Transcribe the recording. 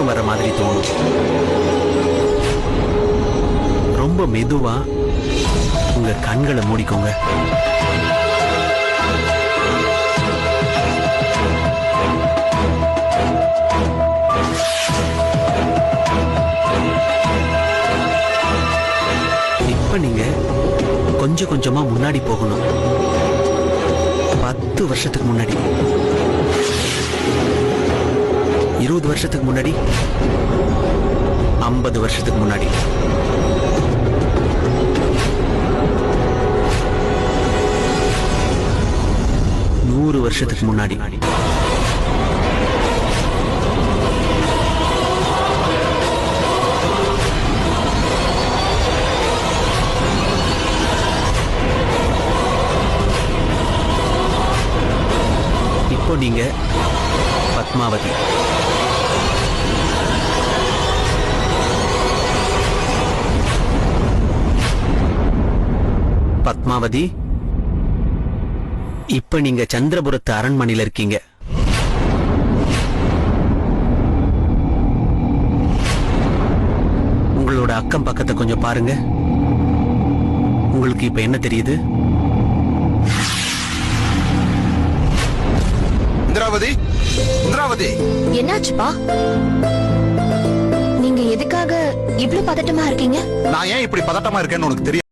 தூக்கம் வர மாதிரி தோணும். ரொம்ப மெதுவா உங்க கண்களை மூடிக்கோங்க. இப்ப நீங்க கொஞ்சம் கொஞ்சமா முன்னாடி போகணும். 10 வருஷத்துக்கு முன்னாடி, 20 வருஷத்துக்கு முன்னாடி, 50 வருஷத்துக்கு முன்னாடி, 100 வருஷத்துக்கு முன்னாடி. இப்போ நீங்க பத்மாவதி. பத்மாவதி, இப்ப நீங்க சந்திரபுரத்து அரண்மனையில இருக்கீங்க. உங்களோட அக்கம் பக்கத்தை கொஞ்சம் பாருங்க. உங்களுக்கு இப்ப என்ன தெரியுது? இந்திராவதி, இந்திராவதி, என்னாச்சுப்பா? நீங்க எதுக்காக இவ்ளோ பதட்டமா இருக்கீங்க? நான் ஏன் இப்படி பதட்டமா இருக்கேன்னு உனக்கு தெரியும்?